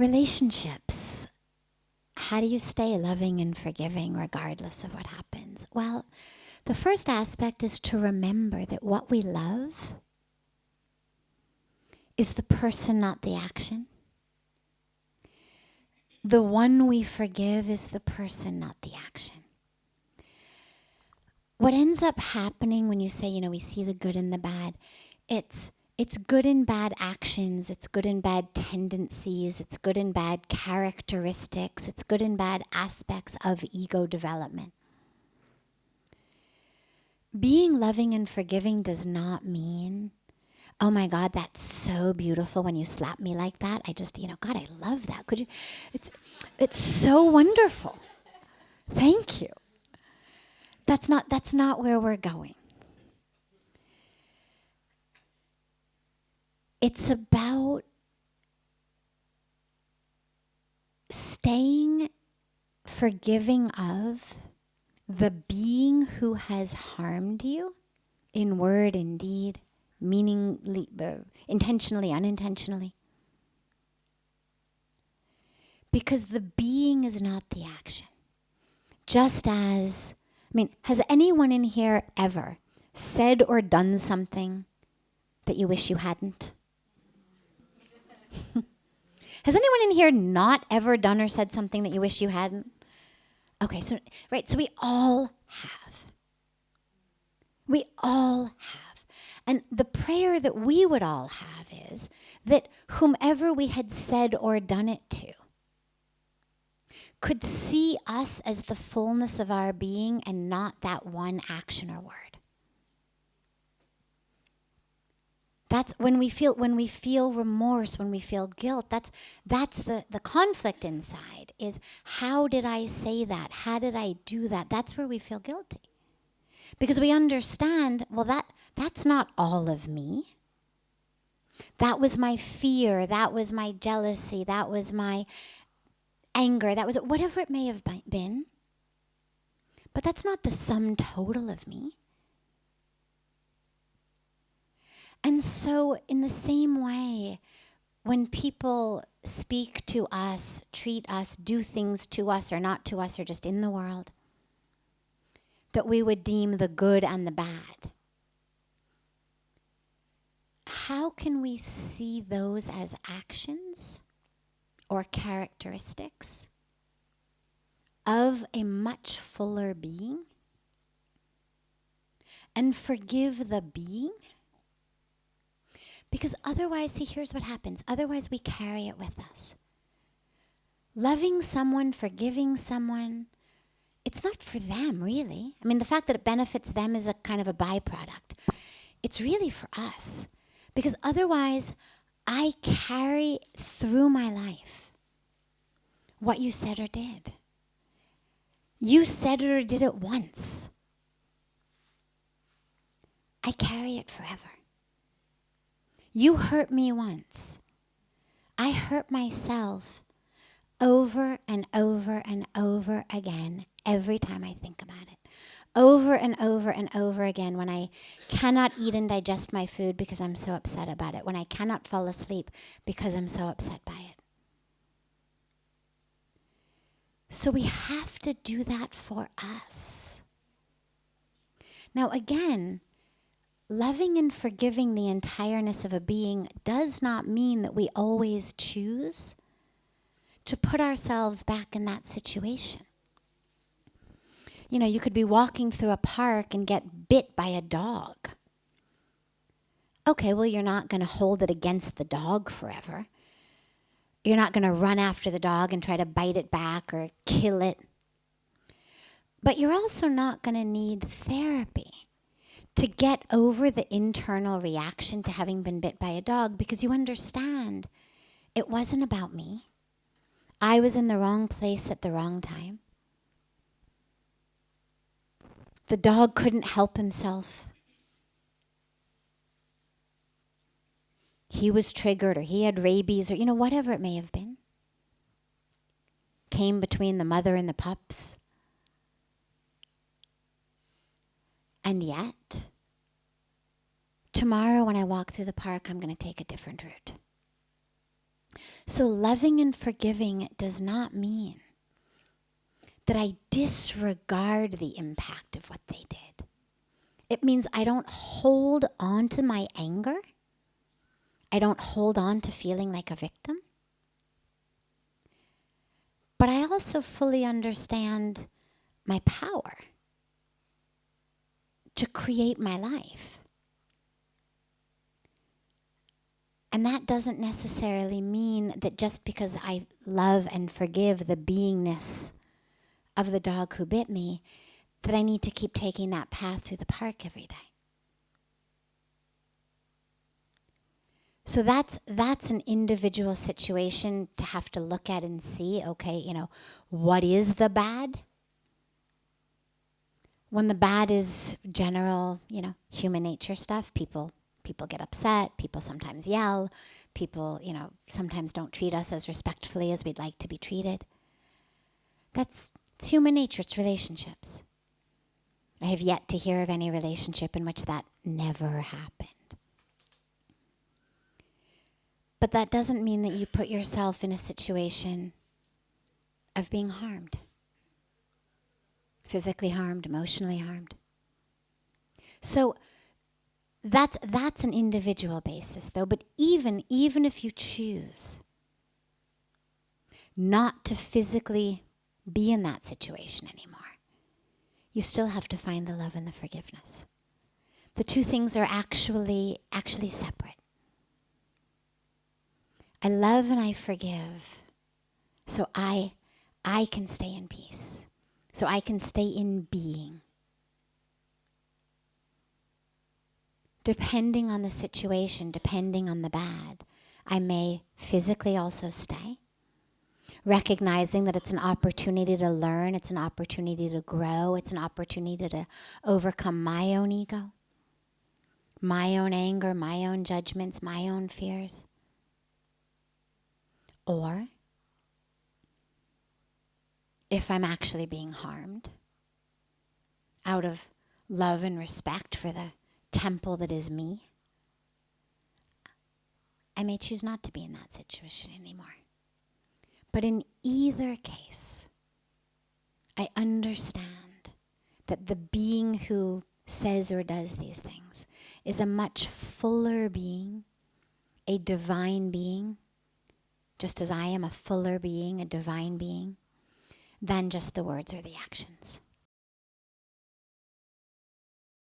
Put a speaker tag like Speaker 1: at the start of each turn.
Speaker 1: Relationships. How do you stay loving and forgiving regardless of what happens? Well, the first aspect is to remember that what we love is the person, not the action. The one we forgive is the person, not the action. What ends up happening when you say, we see the good and the bad, it's good and bad actions, it's good and bad tendencies, it's good and bad characteristics, it's good and bad aspects of ego development. Being loving and forgiving does not mean, oh my God, that's so beautiful when you slap me like that. I just, God, I love that. Could you? It's so wonderful. Thank you. That's not where we're going. It's about staying forgiving of the being who has harmed you in word and deed, meaningly, intentionally, unintentionally. Because the being is not the action. Just as, has anyone in here ever said or done something that you wish you hadn't? Has anyone in here not ever done or said something that you wish you hadn't? Okay, so we all have. We all have. And the prayer that we would all have is that whomever we had said or done it to could see us as the fullness of our being and not that one action or word. That's when we feel remorse, when we feel guilt, that's the conflict inside is, how did I say that? How did I do that? That's where we feel guilty. Because we understand, well, that's not all of me. That was my fear, that was my jealousy, that was my anger, that was whatever it may have been. But that's not the sum total of me. And so in the same way, when people speak to us, treat us, do things to us or not to us or just in the world, that we would deem the good and the bad, how can we see those as actions or characteristics of a much fuller being and forgive the being? Because otherwise, see, here's what happens. Otherwise, we carry it with us. Loving someone, forgiving someone, it's not for them, really. The fact that it benefits them is a kind of a byproduct. It's really for us. Because otherwise, I carry through my life what you said or did. You said it or did it once. I carry it forever. You hurt me once. I hurt myself over and over and over again every time I think about it. Over and over and over again when I cannot eat and digest my food because I'm so upset about it. When I cannot fall asleep because I'm so upset by it. So we have to do that for us. Now again, loving and forgiving the entireness of a being does not mean that we always choose to put ourselves back in that situation. You could be walking through a park and get bit by a dog. Okay, well, you're not going to hold it against the dog forever. You're not going to run after the dog and try to bite it back or kill it. But you're also not going to need therapy to get over the internal reaction to having been bit by a dog, because you understand it wasn't about me. I was in the wrong place at the wrong time. The dog couldn't help himself. He was triggered, or he had rabies, or whatever it may have been. Came between the mother and the pups. And yet, tomorrow when I walk through the park, I'm going to take a different route. So loving and forgiving does not mean that I disregard the impact of what they did. It means I don't hold on to my anger. I don't hold on to feeling like a victim. But I also fully understand my power to create my life. And that doesn't necessarily mean that just because I love and forgive the beingness of the dog who bit me, that I need to keep taking that path through the park every day. So that's an individual situation to have to look at and see, okay, what is the bad? When the bad is general, human nature stuff, people get upset, people sometimes yell, people, sometimes don't treat us as respectfully as we'd like to be treated. It's human nature, it's relationships. I have yet to hear of any relationship in which that never happened. But that doesn't mean that you put yourself in a situation of being harmed. Physically harmed, emotionally harmed. So that's an individual basis though, but even if you choose not to physically be in that situation anymore, you still have to find the love and the forgiveness. The two things are actually separate. I love and I forgive so I can stay in peace, so I can stay in being. Depending on the situation, depending on the bad, I may physically also stay, recognizing that it's an opportunity to learn, it's an opportunity to grow, it's an opportunity to overcome my own ego, my own anger, my own judgments, my own fears. Or if I'm actually being harmed, out of love and respect for the temple that is me, I may choose not to be in that situation anymore. But in either case, I understand that the being who says or does these things is a much fuller being, a divine being, just as I am a fuller being, a divine being, than just the words or the actions.